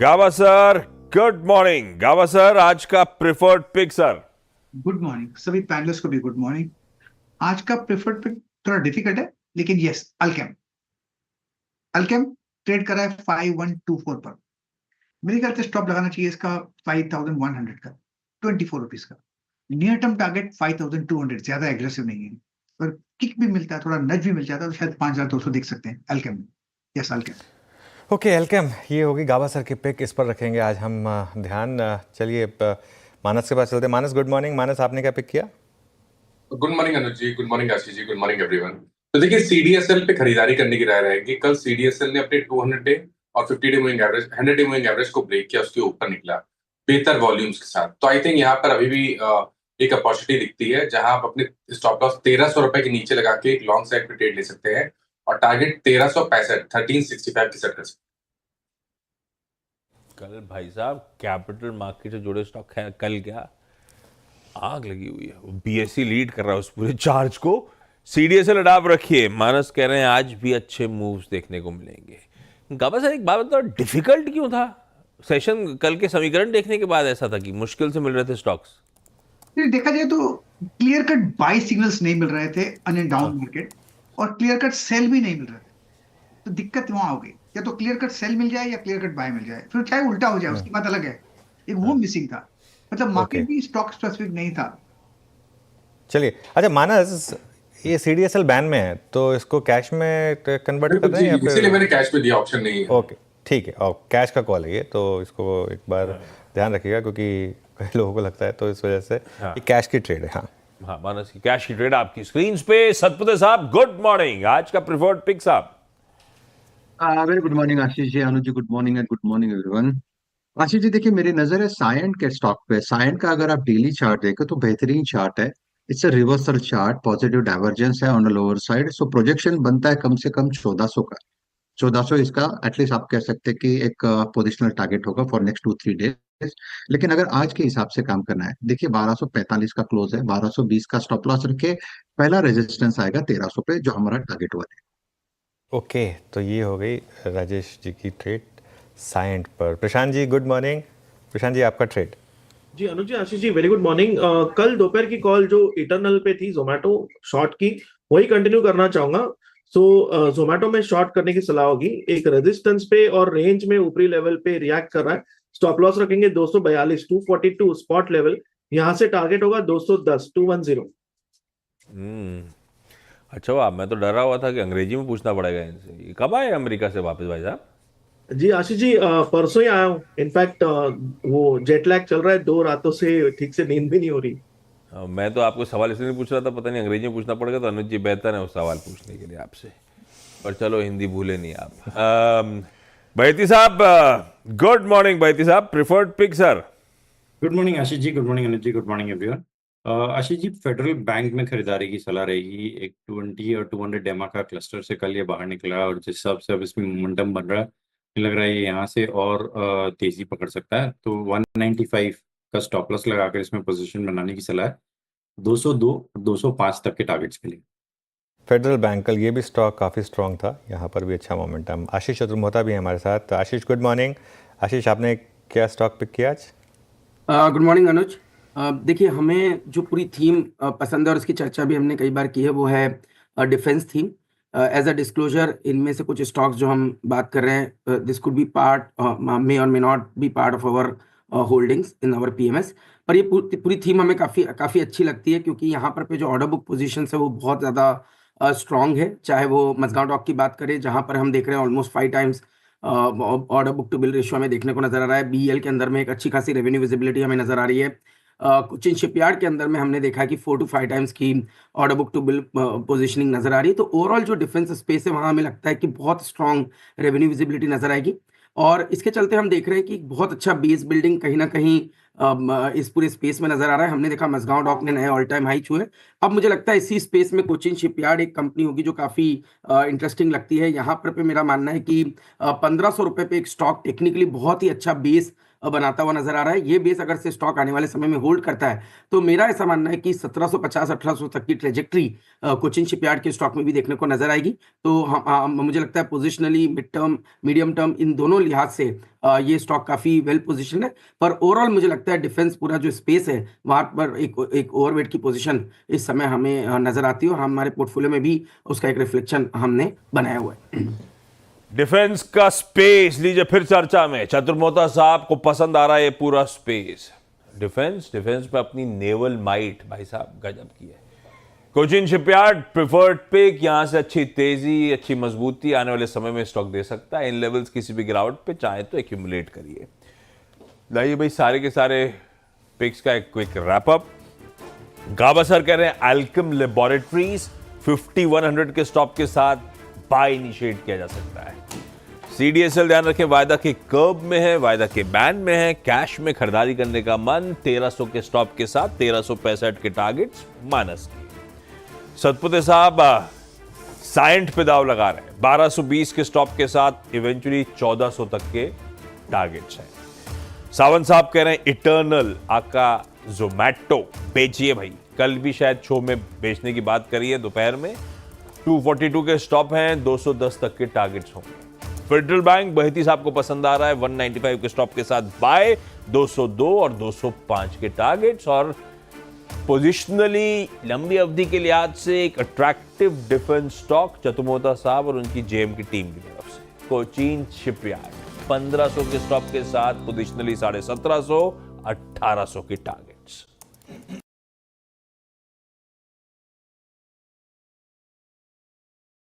गावा sir, good morning. गावा sir, आज का preferred pick sir. Good morning सभी पैनलिस्ट को भी गुड मॉर्निंग। आज का प्रेफर्ड पिक थोड़ा डिफिकल्ट है, लेकिन यस, अल्केम। अल्केम ट्रेड करा है 5124 पर। मेरे ख्याल से स्टॉप लगाना चाहिए इसका 5100 का, 24 रुपीज का। नियर टर्म टारगेट 5200, ज्यादा एग्रेसिव नहीं है, पर किक भी मिलता है, थोड़ा नज भी मिल जाता है तो शायद 5200 देख सकते हैं अल्केम में। यस, अल्केम। ओके एल्केम, ये होगी गावा सर की पिक, इस पर रखेंगे आज हम ध्यान। चलिए मानस के पास चलते हैं। मानस, गुड मॉर्निंग। मानस, आपने क्या पिक किया? Good morning Anuj ji, good morning Ashish ji, good morning everyone. तो देखिए, सीडीएसएल पे खरीदारी करने की राय रहेगी। कल सीडीएसएल ने अपने 200 डे और 50 day moving average, 100 day moving average को ब्रेक किया, उसके ऊपर निकला बेहतर वॉल्यूम्स के साथ। तो आई थिंक यहाँ पर अभी भी एक अपॉर्चुनिटी दिखती है जहां आप अपने स्टॉप लॉस 1300 रुपए के नीचे लगा के एक लॉन्ग साइड पे ट्रेड ले सकते हैं और टारगेट 1365 की सेट कर सकते हैं। कल भाई साहब कैपिटल मार्केट से जुड़े स्टॉक है, कल क्या आग लगी हुई है। बीएसई लीड कर रहा है उस पूरे चार्ज को। सीडीएसएल अडाप्ट रखिए। मानस कह रहे हैं आज भी अच्छे मूव्स देखने को मिलेंगे। गावा सर, एक बात बताओ, डिफिकल्ट क्यों था सेशन? कल के समीकरण देखने के बाद ऐसा था कि मुश्किल से मिल रहे थे स्टॉक्स। देखा जाए तो क्लियर कट बाय सिग्नल्स नहीं मिल रहे थे अन डाउन मार्केट, और क्लियर कट सेल भी नहीं मिल रहे थे। तो दिक्कत वहां हो गई, या तो क्लियर कट सेल मिल जाए या क्लियर कट बाय मिल जाए, फिर चाहे उल्टा हो जाए उसकी बात अलग है। एक वो मिसिंग था, मतलब मार्केट भी स्टॉक स्पेसिफिक नहीं था। चलिए, अच्छा मानस, ये सीडीएसएल बैन में है तो इसको कैश में कन्वर्ट कर रहे हैं या इसीलिए फिर? मैंने कैश में दिया, ऑप्शन नहीं है। ओके, ठीक है। और कैश का कॉल है ये, तो इसको एक बार ध्यान रखिएगा क्योंकि कई लोगों को लगता है, तो इस वजह से ये कैश की ट्रेड है। हाँ हाँ, मानस की कैश की ट्रेड आपकी स्क्रीन पे। सतपुते साहब, गुड मॉर्निंग। आज का प्रिफर्ड पिक साहब। Very good morning Ashish ji, Anuj ji, good morning and good morning everyone. Ashish ji, देखिए मेरी नजर है सायंट के स्टॉक पे। सायंट का अगर आप डेली चार्ट देखें तो बेहतरीन चार्ट है। It's a reversal chart, positive divergence है on the lower side. So projection बनता है कम से कम 1400 का। 1400 इसका एटलीस्ट आप कह सकते हैं कि एक पोजिशनल टारगेट होगा फॉर नेक्स्ट 2-3 डेज। लेकिन अगर आज के हिसाब से काम करना है, देखिए 1245 का क्लोज है, 1220 का स्टॉप लॉस रखे। पहला रेजिस्टेंस आएगा 1300 पे, जो हमारा टारगेट हुआ है। ओके, तो ये हो गई राजेश जी की ट्रेड सायंट पर। Prashant ji, good morning. प्रशांत जी, आपका ट्रेड? जी अनुज जी, Ashish ji, very good morning. कल दोपहर की कॉल जो इटरनल पे थी जोमेटो शॉर्ट की, वही कंटिन्यू करना चाहूंगा। सो जोमेटो में शॉर्ट करने की सलाह होगी। एक रेजिस्टेंस पे और रेंज में ऊपरी लेवल पे रिएक्ट कर रहा है। स्टॉप लॉस रखेंगे 242, 242 स्पॉट लेवल। यहां से टारगेट होगा 210, 210। अच्छा वाह, मैं तो डरा हुआ था कि अंग्रेजी में पूछना पड़ेगा इनसे। ये कब आए अमेरिका से वापस भाई साहब? जी आशीष जी, परसों ही आया हूँ। इनफैक्ट वो जेट लैग चल रहा है, 2 रातों से ठीक से नींद भी नहीं हो रही। मैं तो आपको सवाल इसलिए नहीं पूछ रहा था, पता नहीं अंग्रेजी में पूछना पड़ेगा, तो अनुज जी बेहतर है उस सवाल पूछने के लिए आपसे। पर चलो, हिंदी भूले नहीं आप। बैती साहब, गुड मॉर्निंग। बैती साहब, preferred pick sir. Good morning Ashish ji, good morning Anuj ji, good morning everyone. Ashish ji, Federal Bank में खरीदारी की सलाह रहेगी। एक 20 और 200 डेमा का क्लस्टर से कल ये बाहर निकला है और जिस हिसाब से अब इसमें मोमेंटम बन रहा है, लग रहा है ये यहाँ से और तेजी पकड़ सकता है। तो 195 का स्टॉप लॉस लगाकर इसमें पोजीशन बनाने की सलाह है। 202, 205 तक के टारगेट्स के लिए। फेडरल बैंक, कल ये भी स्टॉक काफ़ी स्ट्रॉन्ग था, यहाँ पर भी अच्छा मोमेंटम। आशीष चतुर्मोहता भी है हमारे साथ। आशीष, गुड मॉर्निंग। आशीष, आपने क्या स्टॉक पिक किया आज? गुड मॉर्निंग अनुज। देखिए, हमें जो पूरी थीम पसंद है और इसकी चर्चा भी हमने कई बार की है, वो है defence theme. As a disclosure, इनमें से कुछ स्टॉक्स जो हम बात कर रहे हैं, this could be part, may और may not be part of our holdings in our PMS. पर ये पूरी थीम हमें काफ़ी अच्छी लगती है, क्योंकि यहाँ पर पे जो ऑर्डर बुक पोजीशन है वो बहुत ज़्यादा स्ट्रॉन्ग है। चाहे वो मजगांव डॉक की बात करें, जहाँ पर हम देख रहे हैं almost 5 times order book to bill ratio हमें देखने को नजर आ रहा है। बीईएल के अंदर में एक अच्छी खासी रेवेन्यू विजिबिलिटी हमें नजर आ रही है। कोचिन शिपयार्ड के अंदर में हमने देखा कि 4 to 5 टाइम्स की order book to bill positioning नजर आ रही है। तो ओवरऑल जो डिफेंस स्पेस है, वहां हमें लगता है कि बहुत स्ट्रांग रेवेन्यू विजिबिलिटी नजर आएगी। और इसके चलते हम देख रहे हैं कि बहुत अच्छा बेस बिल्डिंग कहीं ना कहीं इस पूरे स्पेस में नजर आ रहा है। हमने देखा मजगांव डॉक ने नए ऑल टाइम हाई छुए। अब मुझे लगता है इसी स्पेस में कोचिन शिपयार्ड एक कंपनी होगी जो काफी इंटरेस्टिंग लगती है। यहाँ पर पे मेरा मानना है कि 1500 रुपए पे एक स्टॉक टेक्निकली बहुत ही अच्छा बेस बनाता हुआ नजर आ रहा है। ये बेस अगर से स्टॉक आने वाले समय में होल्ड करता है तो मेरा ऐसा मानना है कि 1750-1800 तक की ट्रेजेक्ट्री कोचिन शिपयार्ड के स्टॉक में भी देखने को नजर आएगी। तो मुझे लगता है positionally, mid term, medium term, इन दोनों लिहाज से ये स्टॉक काफी वेल पोजिशन है। पर ओवरऑल मुझे लगता है डिफेंस पूरा जो स्पेस है वहां पर एक ओवरवेट की पोजीशन इस समय हमें नजर आती है और हमारे पोर्टफोलियो में भी उसका एक रिफ्लेक्शन हमने बनाया हुआ है। डिफेंस का स्पेस लीजिए फिर चर्चा में। चतुर मोहता साहब को पसंद आ रहा है ये पूरा स्पेस। डिफेंस पे अपनी नेवल माइट भाई साहब गजब की है। कोचिन शिपयार्ड प्रिफर्ड पिक, यहां से अच्छी तेजी, अच्छी मजबूती आने वाले समय में स्टॉक दे सकता है। इन लेवल्स किसी भी गिरावट पे चाहे तो एक्यूमुलेट करिए। लाइए भाई सारे के सारे पिक्स का एक क्विक रैप अप। गावस्कर कह रहे हैं अल्केम लैबोरेटरीज 5100 के स्टॉप के साथ बाय इनिशिएट किया जा सकता है। सीडीएसएल ध्यान रखें वायदा के कर्व में है, वायदा के बैंड में है, कैश में खरीदारी करने का मन, 1300 के स्टॉप के साथ 1365 के टारगेट्स माइनस की। सतपुते साहब साइंट पे दाव लगा रहे हैं 1220 के स्टॉप के साथ इवेंचुअली 1400 तक के टारगेट्स हैं। सावंत साहब कह रहे हैं इटर्नल आका जोमैटो बेचिए भाई, कल भी शायद शो में बेचने की बात करी है दोपहर में। 242 के स्टॉप हैं, 210 तक के टारगेट्स होंगे। फेडरल बैंक बहती साहब को पसंद आ रहा है 195 के स्टॉप के साथ बाय, 202 और 205 के टारगेट्स। और पोजिशनली लंबी अवधि के लिहाज से एक अट्रैक्टिव डिफेंस स्टॉक चतुर मोहता साहब और उनकी जेएम की टीम की तरफ से कोचिन शिपयार्ड 1500 के स्टॉप के साथ पोजिशनली 1750, 1800 के टारगेट्स।